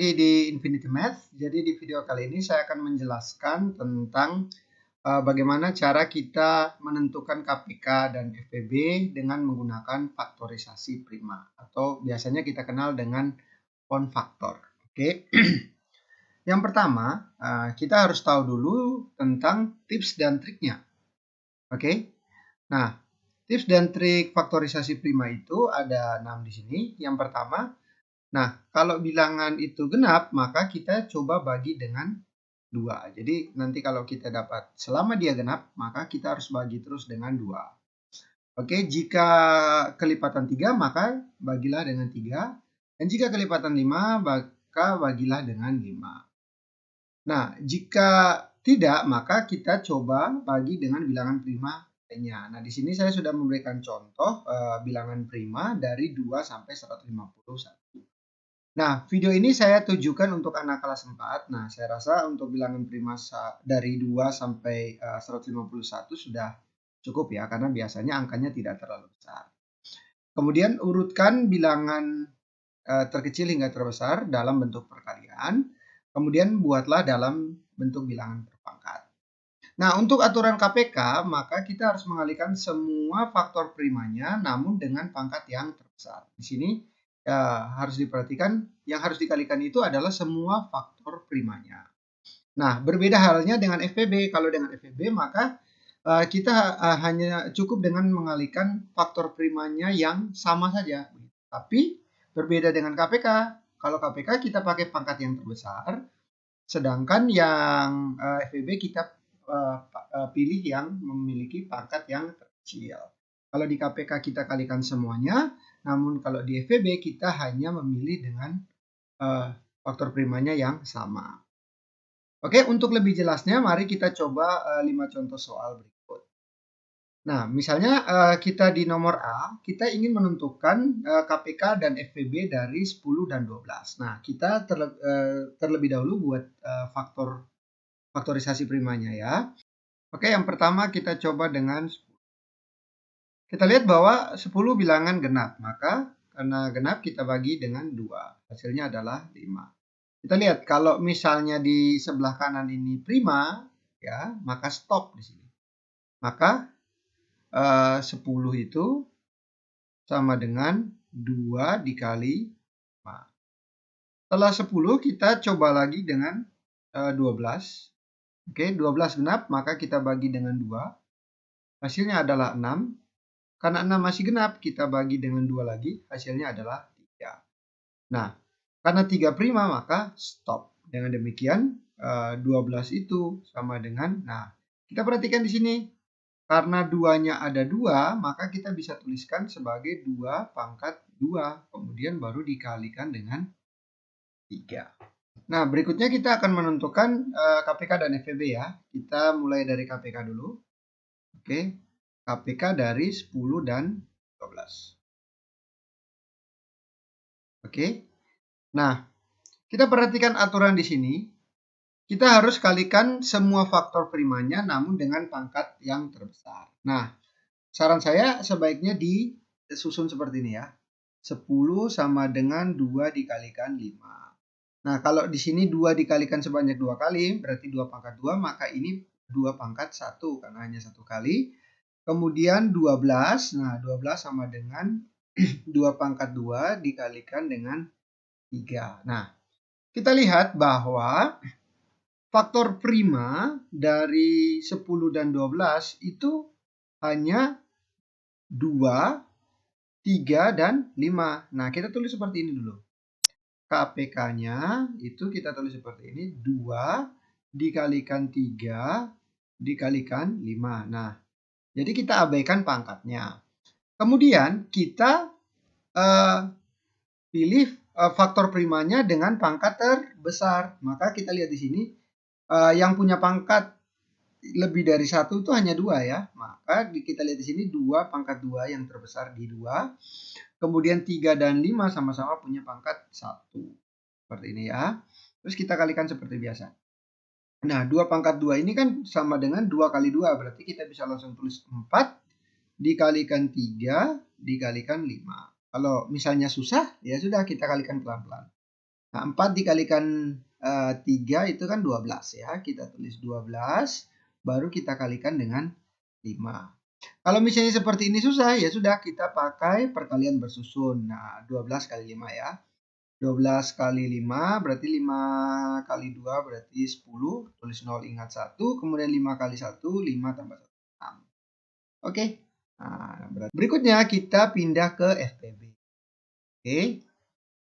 lagi di Infinity Math. Jadi di video kali ini saya akan menjelaskan tentang bagaimana cara kita menentukan KPK dan FPB dengan menggunakan faktorisasi prima atau biasanya kita kenal dengan pound faktor. Oke. Yang pertama, kita harus tahu dulu tentang tips dan triknya. Oke. Nah, tips dan trik faktorisasi prima itu ada 6 di sini. Yang pertama, nah, kalau bilangan itu genap, maka kita coba bagi dengan 2. Jadi, nanti kalau kita dapat selama dia genap, maka kita harus bagi terus dengan 2. Oke, jika kelipatan 3, maka bagilah dengan 3. Dan jika kelipatan 5, maka bagilah dengan 5. Nah, jika tidak, maka kita coba bagi dengan bilangan prima lainnya. Nah, di sini saya sudah memberikan contoh bilangan prima dari 2 sampai 151. Nah, video ini saya tujukan untuk anak kelas 4. Nah, saya rasa untuk bilangan prima dari 2 sampai 151 sudah cukup ya, karena biasanya angkanya tidak terlalu besar. Kemudian urutkan bilangan terkecil hingga terbesar dalam bentuk perkalian. Kemudian buatlah dalam bentuk bilangan perpangkat. Nah, untuk aturan KPK, maka kita harus mengalihkan semua faktor primanya namun dengan pangkat yang terbesar. Di sini harus diperhatikan, yang harus dikalikan itu adalah semua faktor primanya. Nah, berbeda halnya dengan FPB. Kalau dengan FPB, maka kita hanya cukup dengan mengalihkan faktor primanya yang sama saja. Tapi berbeda dengan KPK. Kalau KPK kita pakai pangkat yang terbesar, sedangkan yang FPB kita pilih yang memiliki pangkat yang terkecil. Kalau di KPK kita kalikan semuanya, namun kalau di FPB kita hanya memilih dengan faktor primanya yang sama. Oke, untuk lebih jelasnya mari kita coba 5 contoh soal berikut. Nah, misalnya kita di nomor A, kita ingin menentukan KPK dan FPB dari 10 dan 12. Nah, kita terlebih dahulu buat faktorisasi primanya ya. Oke, yang pertama kita coba dengan 10. Kita lihat bahwa 10 bilangan genap, maka karena genap kita bagi dengan 2. Hasilnya adalah 5. Kita lihat kalau misalnya di sebelah kanan ini prima, ya, maka stop di sini. Maka 10 itu sama dengan 2 dikali 5. Setelah 10 kita coba lagi dengan 12. Oke, 12 genap, maka kita bagi dengan 2. Hasilnya adalah 6. Karena 6 masih genap, kita bagi dengan 2 lagi. Hasilnya adalah 3. Nah, karena 3 prima, maka stop. Dengan demikian, 12 itu sama dengan, nah, kita perhatikan di sini. Karena 2-nya ada 2, maka kita bisa tuliskan sebagai 2 pangkat 2. Kemudian baru dikalikan dengan 3. Nah, berikutnya kita akan menentukan KPK dan FPB ya. Kita mulai dari KPK dulu. Oke, KPK dari 10 dan 12. Oke. Nah, kita perhatikan aturan di sini. Kita harus kalikan semua faktor primanya namun dengan pangkat yang terbesar. Nah, saran saya sebaiknya disusun seperti ini ya. 10 sama dengan 2 dikalikan 5. Nah, kalau di sini 2 dikalikan sebanyak 2 kali, berarti 2 pangkat 2, maka ini 2 pangkat 1 karena hanya 1 kali. Kemudian 12, nah 12 sama dengan 2 pangkat 2 dikalikan dengan 3. Nah, kita lihat bahwa faktor prima dari 10 dan 12 itu hanya 2, 3, dan 5. Nah, kita tulis seperti ini dulu. KPK-nya itu kita tulis seperti ini. 2 dikalikan 3 dikalikan 5. Nah, jadi kita abaikan pangkatnya. Kemudian kita pilih faktor primanya dengan pangkat terbesar. Maka kita lihat di sini. Yang punya pangkat lebih dari 1 itu hanya 2 ya. Maka kita lihat di sini 2 pangkat 2 yang terbesar di 2. Kemudian 3 dan 5 sama-sama punya pangkat 1. Seperti ini ya. Terus kita kalikan seperti biasa. Nah, 2 pangkat 2 ini kan sama dengan 2 kali 2. Berarti kita bisa langsung tulis 4 dikalikan 3 dikalikan 5. Kalau misalnya susah, ya sudah kita kalikan pelan-pelan. Nah, 4 dikalikan 3 itu kan 12 ya. Kita tulis 12, baru kita kalikan dengan 5. Kalau misalnya seperti ini susah, ya sudah kita pakai perkalian bersusun. Nah, 12 kali 5 ya. 12 kali 5 berarti 5 kali 2 berarti 10. Tulis 0 ingat 1. Kemudian 5 kali 1, 5 tambah 1, 6. Oke. Nah, berikutnya kita pindah ke FPB. Oke.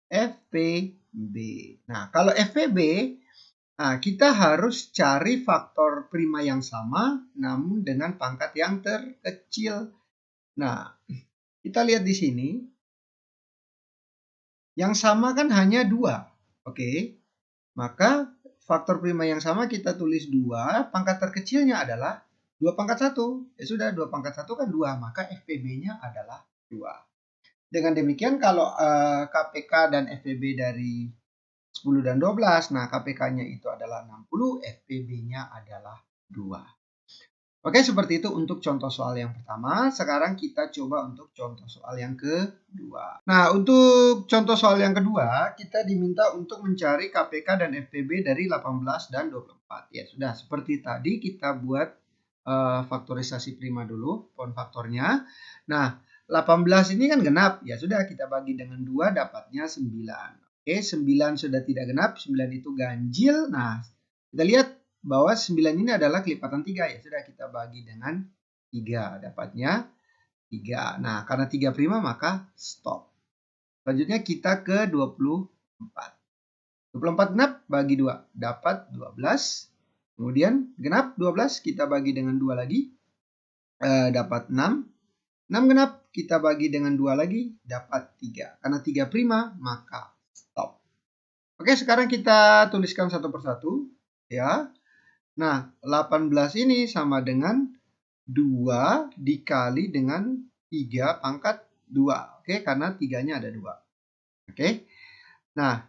FPB. Nah, kalau FPB, kita harus cari faktor prima yang sama namun dengan pangkat yang terkecil. Nah, kita lihat di sini. Yang sama kan hanya 2. Oke. Maka faktor prima yang sama kita tulis 2, pangkat terkecilnya adalah 2 pangkat 1. Ya sudah, 2 pangkat 1 kan 2, maka FPB-nya adalah 2. Dengan demikian kalau KPK dan FPB dari 10 dan 12, nah KPK-nya itu adalah 60, FPB-nya adalah 2. Oke, seperti itu untuk contoh soal yang pertama. Sekarang kita coba untuk contoh soal yang kedua. Nah, untuk contoh soal yang kedua, kita diminta untuk mencari KPK dan FPB dari 18 dan 24. Ya sudah, seperti tadi kita buat faktorisasi prima dulu, pohon faktornya. Nah, 18 ini kan genap. Ya sudah, kita bagi dengan 2 dapatnya 9. Oke, 9 sudah tidak genap, 9 itu ganjil. Nah, kita lihat bahwa 9 ini adalah kelipatan 3. Ya sudah, kita bagi dengan 3. Dapatnya 3. Nah, karena 3 prima maka stop. Selanjutnya kita ke 24. 24 genap bagi 2. Dapat 12. Kemudian genap 12 kita bagi dengan 2 lagi. Dapat 6. 6 genap kita bagi dengan 2 lagi. Dapat 3. Karena 3 prima maka stop. Oke, sekarang kita tuliskan satu persatu. Ya. Nah, 18 ini sama dengan 2 dikali dengan 3 pangkat 2. Oke, karena 3-nya ada 2. Oke. Nah,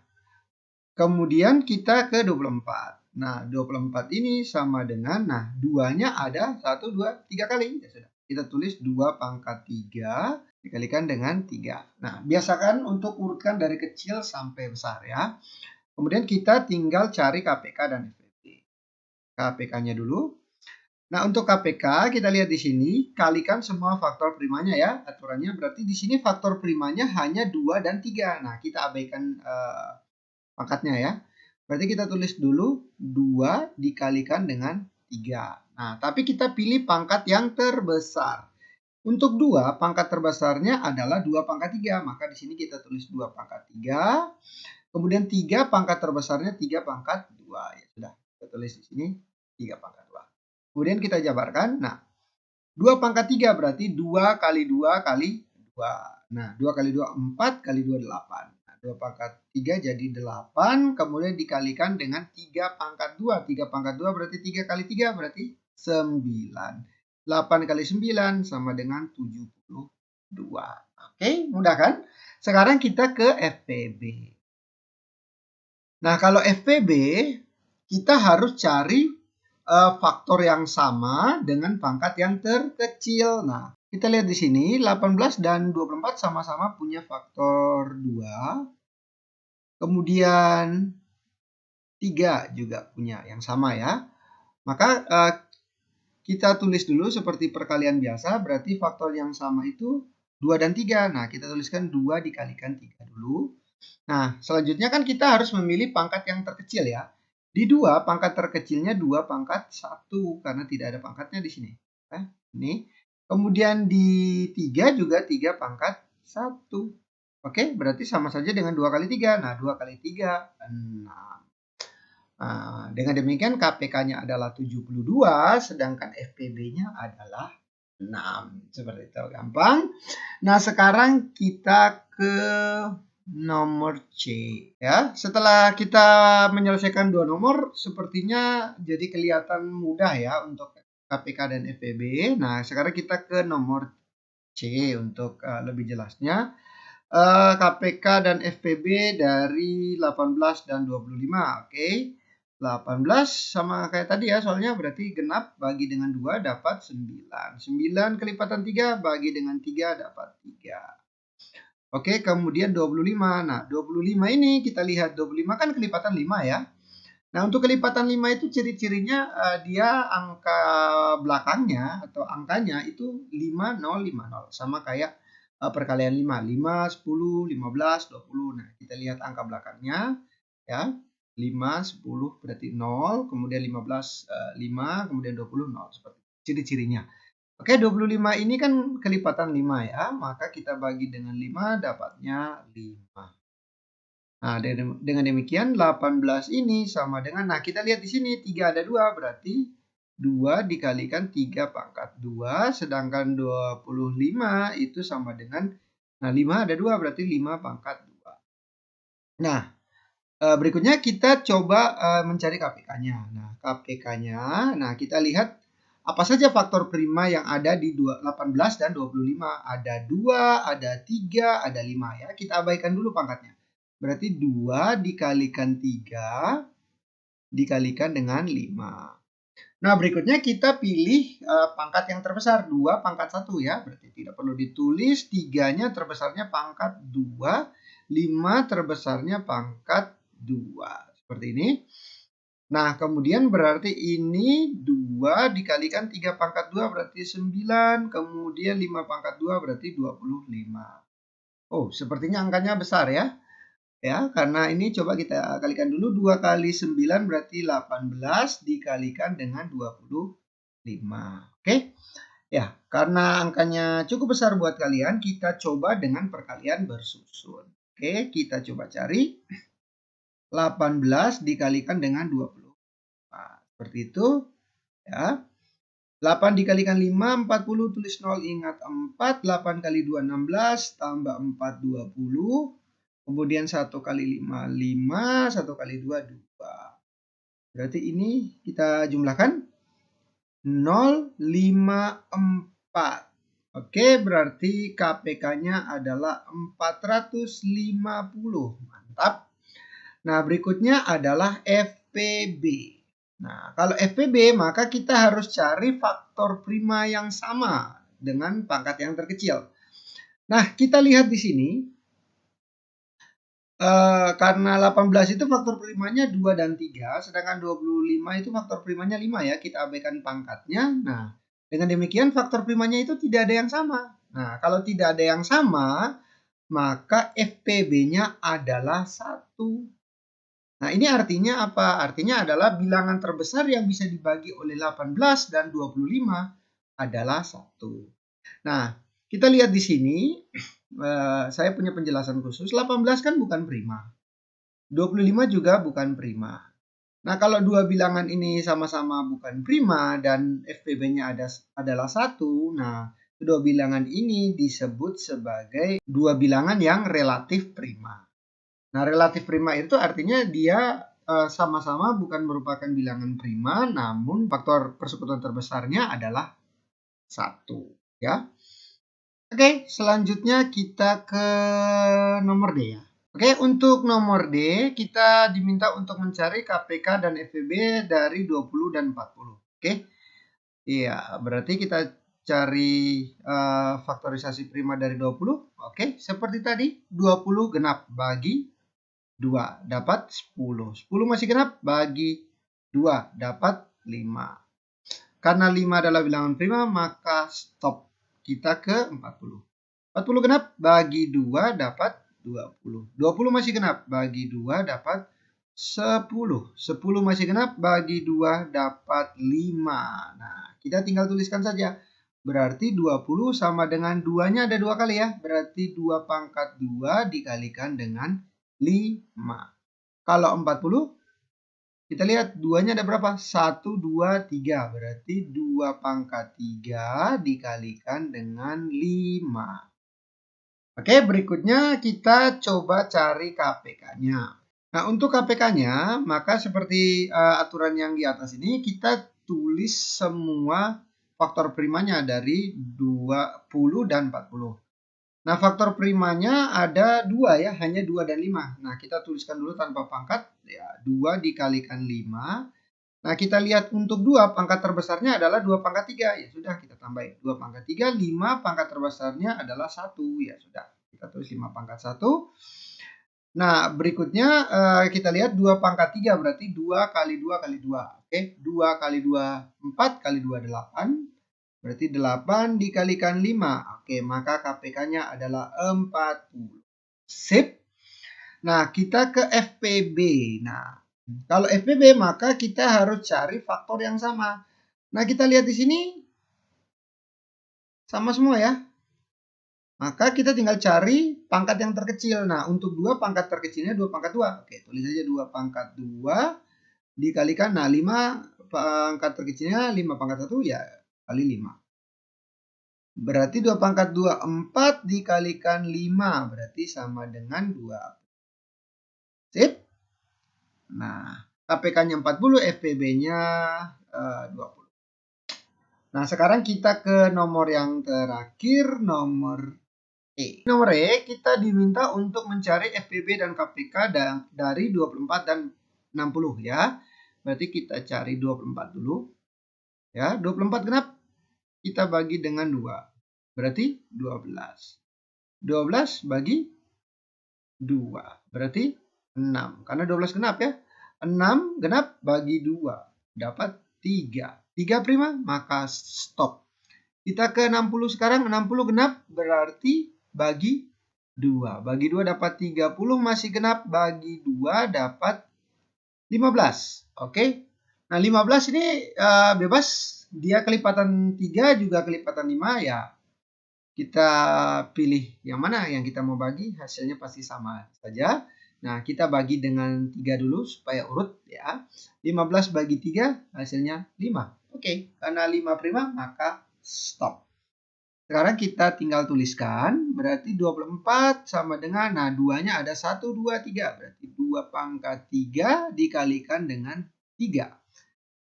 kemudian kita ke 24. Nah, 24 ini sama dengan, nah, 2-nya ada 1, 2, 3 kali. Ya sudah. Kita tulis 2 pangkat 3 dikalikan dengan 3. Nah, biasakan untuk urutkan dari kecil sampai besar ya. Kemudian kita tinggal cari KPK dan FPB. KPK-nya dulu. Nah, untuk KPK kita lihat di sini, kalikan semua faktor primanya ya. Aturannya berarti di sini faktor primanya hanya 2 dan 3. Nah, kita abaikan pangkatnya ya. Berarti kita tulis dulu 2 dikalikan dengan 3. Nah, tapi kita pilih pangkat yang terbesar. Untuk 2, pangkat terbesarnya adalah 2 pangkat 3. Maka di sini kita tulis 2 pangkat 3. Kemudian 3 pangkat terbesarnya 3 pangkat 2. Ya sudah, kita tulis di sini 3 pangkat 2. Kemudian kita jabarkan. Nah, 2 pangkat 3 berarti 2 kali 2 kali 2. Nah, 2 kali 2, 4 kali 2, 8. Nah, 2 pangkat 3 jadi 8. Kemudian dikalikan dengan 3 pangkat 2. 3 pangkat 2 berarti 3 kali 3 berarti 9. 8 kali 9 sama dengan 72. Oke, mudah kan? Sekarang kita ke FPB. Nah, kalau FPB kita harus cari faktor yang sama dengan pangkat yang terkecil. Nah, kita lihat di sini 18 dan 24 sama-sama punya faktor 2. Kemudian 3 juga punya yang sama ya. Maka kita tulis dulu seperti perkalian biasa, berarti faktor yang sama itu 2 dan 3. Nah, kita tuliskan 2 dikalikan 3 dulu. Nah, selanjutnya kan kita harus memilih pangkat yang terkecil ya. Di 2, pangkat terkecilnya 2 pangkat 1 karena tidak ada pangkatnya di sini. Ini. Kemudian di 3 juga 3 pangkat 1. Oke, berarti sama saja dengan 2 kali 3. Nah, 2 kali 3, 6. Nah, dengan demikian KPK-nya adalah 72, sedangkan FPB-nya adalah 6. Seperti itu, gampang. Nah, sekarang kita ke nomor C ya. Setelah kita menyelesaikan 2 nomor, sepertinya jadi kelihatan mudah ya untuk KPK dan FPB. Nah, sekarang kita ke nomor C untuk lebih jelasnya. KPK dan FPB dari 18 dan 25. Oke. 18 sama kayak tadi ya, soalnya berarti genap bagi dengan 2 dapat 9. 9 kelipatan 3 bagi dengan 3 dapat 3. Oke, kemudian 25. Nah, 25 ini kita lihat 25 kan kelipatan 5 ya. Nah, untuk kelipatan 5 itu ciri-cirinya dia angka belakangnya atau angkanya itu 5050 sama kayak perkalian 5, 5, 10, 15, 20. Nah, kita lihat angka belakangnya ya. 5, 10 berarti 0, kemudian 15 5, kemudian 20 0 seperti itu. Ciri-cirinya. Oke, 25 ini kan kelipatan 5 ya, maka kita bagi dengan 5 dapatnya 5. Nah, dengan demikian 18 ini sama dengan, nah kita lihat di sini 3 ada 2 berarti 2 dikalikan 3 pangkat 2, sedangkan 25 itu sama dengan, nah 5 ada 2 berarti 5 pangkat 2. Nah, berikutnya kita coba mencari KPK-nya. Nah, KPK-nya, nah kita lihat apa saja faktor prima yang ada di 18 dan 25. Ada 2, ada 3, ada 5 ya. Kita abaikan dulu pangkatnya. Berarti 2 dikalikan 3 dikalikan dengan 5. Nah, berikutnya kita pilih pangkat yang terbesar. 2 pangkat 1 ya. Berarti tidak perlu ditulis. 3-nya terbesarnya pangkat 2. 5 terbesarnya pangkat 2. Seperti ini. Nah, kemudian berarti ini 2 dikalikan 3 pangkat 2 berarti 9. Kemudian 5 pangkat 2 berarti 25. Oh, sepertinya angkanya besar ya. Ya, karena ini coba kita kalikan dulu. 2 kali 9 berarti 18 dikalikan dengan 25. Oke? Ya, karena angkanya cukup besar buat kalian, kita coba dengan perkalian bersusun. Oke, kita coba cari 18 dikalikan dengan 20. Nah, seperti itu ya. 8 dikalikan 5, 40, tulis 0, ingat 4, 8 kali 2, 16, tambah 4, 20, kemudian 1 kali 5, 5, 1 kali 2, 2. Berarti ini kita jumlahkan 0, 5, 4. Oke, berarti KPK-nya adalah 450. Mantap. Nah, berikutnya adalah FPB. Nah, kalau FPB maka kita harus cari faktor prima yang sama dengan pangkat yang terkecil. Nah, kita lihat di sini. Karena 18 itu faktor primanya 2 dan 3, sedangkan 25 itu faktor primanya 5 ya, kita abaikan pangkatnya. Nah, dengan demikian faktor primanya itu tidak ada yang sama. Nah, kalau tidak ada yang sama, maka FPB-nya adalah 1. Nah, ini artinya apa? Artinya adalah bilangan terbesar yang bisa dibagi oleh 18 dan 25 adalah 1. Nah, kita lihat di sini, saya punya penjelasan khusus. 18 kan bukan prima. 25 juga bukan prima. Nah, kalau dua bilangan ini sama-sama bukan prima dan FPB-nya adalah 1, nah, kedua bilangan ini disebut sebagai dua bilangan yang relatif prima. Nah, relatif prima itu artinya dia sama-sama bukan merupakan bilangan prima, namun faktor persekutuan terbesarnya adalah 1. Ya. Oke, selanjutnya kita ke nomor D ya. Oke, untuk nomor D kita diminta untuk mencari KPK dan FPB dari 20 dan 40. Oke. Iya, berarti kita cari faktorisasi prima dari 20. Oke, seperti tadi 20 genap bagi 2 dapat 10. 10 masih genap bagi 2 dapat 5. Karena 5 adalah bilangan prima maka stop kita ke 40. 40 genap bagi 2 dapat 20. 20 masih genap bagi 2 dapat 10. 10 masih genap bagi 2 dapat 5. Nah, kita tinggal tuliskan saja. Berarti 20 sama dengan 2-nya ada 2 kali ya. Berarti 2 pangkat 2 dikalikan dengan 5. Kalau 40, kita lihat 2-nya ada berapa? 1, 2, 3. Berarti 2 pangkat 3 dikalikan dengan 5. Oke, berikutnya kita coba cari KPK-nya. Nah, untuk KPK-nya, maka seperti aturan yang di atas ini, kita tulis semua faktor primanya dari 20 dan 40. Nah, faktor primanya ada 2 ya, hanya 2 dan 5. Nah, kita tuliskan dulu tanpa pangkat, ya 2 dikalikan 5. Nah, kita lihat untuk 2, pangkat terbesarnya adalah 2 pangkat 3. Ya sudah, kita tambahin 2 pangkat 3, 5 pangkat terbesarnya adalah 1. Ya sudah. kita tulis 5 pangkat 1. Nah, berikutnya kita lihat 2 pangkat 3 berarti 2 kali 2 kali 2. Oke, 2 kali 2 4 kali 2 8. Berarti 8 dikalikan 5. Oke, maka KPK-nya adalah 40. Sip. Nah, kita ke FPB. Nah, kalau FPB maka kita harus cari faktor yang sama. Nah, kita lihat di sini sama semua ya. Maka kita tinggal cari pangkat yang terkecil. Nah, untuk 2 pangkat terkecilnya 2 pangkat 2. Oke, tulis aja 2 pangkat 2 dikalikan. Nah, 5 pangkat terkecilnya 5 pangkat 1 ya kali 5. Berarti 2 pangkat 2 4 dikalikan 5. Berarti sama dengan 2. Sip. Nah, KPK-nya 40, FPB-nya 20. Nah, sekarang kita ke nomor yang terakhir, nomor E. Nomor E, kita diminta untuk mencari FPB dan KPK dari 24 dan 60 ya. Berarti kita cari 24 dulu. Ya, 24 genap kita bagi dengan 2. Berarti 12. 12 bagi 2. Berarti 6. Karena 12 genap ya. 6 genap bagi 2. Dapat 3. 3 prima, maka stop. Kita ke 60 sekarang. 60 genap berarti bagi 2. Bagi 2 dapat 30, masih genap. Bagi 2 dapat 15. Oke. Nah, 15 ini bebas. Dia kelipatan 3 juga kelipatan 5 ya. Kita pilih yang mana yang kita mau bagi. Hasilnya pasti sama saja. Nah, kita bagi dengan 3 dulu supaya urut ya. 15 bagi 3 hasilnya 5. Oke. Karena 5 prima maka stop. Sekarang kita tinggal tuliskan, berarti 24 sama dengan, nah 2-nya ada 1, 2, 3. Berarti 2 pangkat 3 dikalikan dengan 3.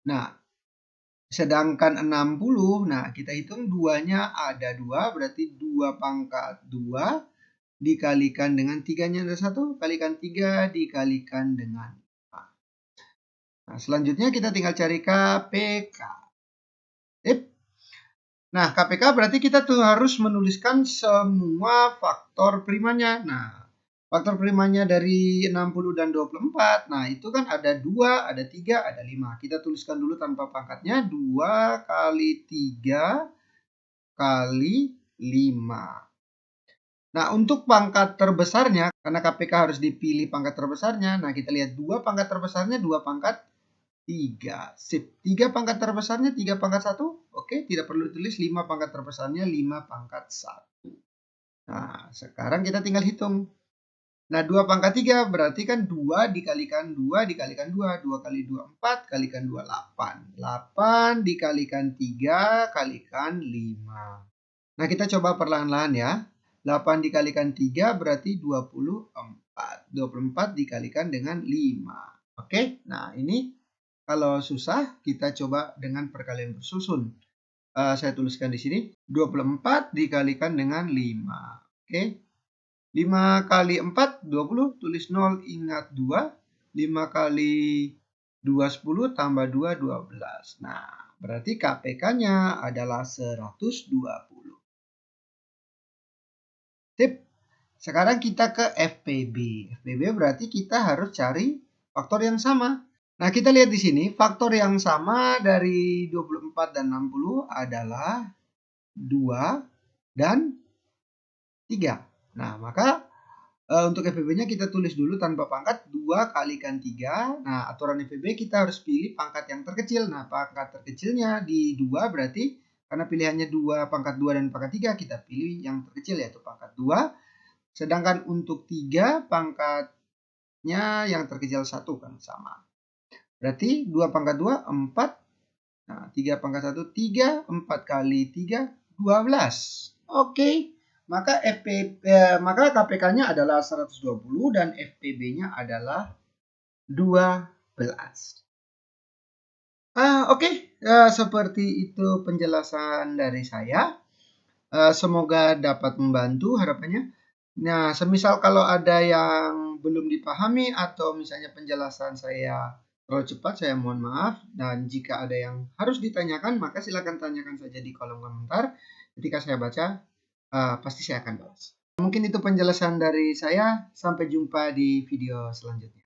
Nah, sedangkan 60, nah kita hitung 2-nya ada 2, berarti 2 pangkat 2 dikalikan dengan 3-nya ada 1, kalikan 3 dikalikan dengan 5. Nah, selanjutnya kita tinggal cari KPK. Sip. Nah, KPK berarti kita tuh harus menuliskan semua faktor primanya. Nah, faktor primanya dari 60 dan 24. Nah, itu kan ada 2, ada 3, ada 5. Kita tuliskan dulu tanpa pangkatnya. 2 kali 3 kali 5. Nah, untuk pangkat terbesarnya, karena KPK harus dipilih pangkat terbesarnya. Nah, kita lihat 2 pangkat terbesarnya, 2 pangkat 3. Sip. 3 pangkat terbesarnya 3 pangkat 1. Oke, tidak perlu tulis 5 pangkat terbesarnya 5 pangkat 1. Nah, sekarang kita tinggal hitung. Nah, 2 pangkat 3 berarti kan 2 dikalikan 2 dikalikan 2. 2 kali 2 4 kalikan 2 8. 8 dikalikan 3 kalikan 5. Nah, kita coba perlahan-lahan ya. 8 dikalikan 3 berarti 24. 24 dikalikan dengan 5. Oke, nah ini kalau susah, kita coba dengan perkalian bersusun. Saya tuliskan di sini. 24 dikalikan dengan 5. Oke. 5 kali 4, 20. Tulis 0, ingat 2. 5 kali 2, 10. Tambah 2, 12. Nah, berarti KPK-nya adalah 120. Sip. Sekarang kita ke FPB. FPB berarti kita harus cari faktor yang sama. Nah, kita lihat di sini faktor yang sama dari 24 dan 60 adalah 2 dan 3. Nah, maka untuk FPB-nya kita tulis dulu tanpa pangkat 2 kalikan 3. Nah, aturan FPB kita harus pilih pangkat yang terkecil. Nah, pangkat terkecilnya di 2 berarti karena pilihannya 2 pangkat 2 dan pangkat 3, kita pilih yang terkecil yaitu pangkat 2. Sedangkan untuk 3 pangkatnya yang terkecil 1 kan sama. Berarti 2 pangkat 2, 4. Nah, 3 pangkat 1, 3. 4 kali 3, 12. Oke. Maka maka KPK-nya adalah 120 dan FPB-nya adalah 12. Oke. Seperti itu penjelasan dari saya. Semoga dapat membantu harapannya. Nah, semisal kalau ada yang belum dipahami atau misalnya penjelasan saya terlalu cepat, saya mohon maaf. Dan jika ada yang harus ditanyakan, maka silakan tanyakan saja di kolom komentar. Ketika saya baca, pasti saya akan balas. Mungkin itu penjelasan dari saya. Sampai jumpa di video selanjutnya.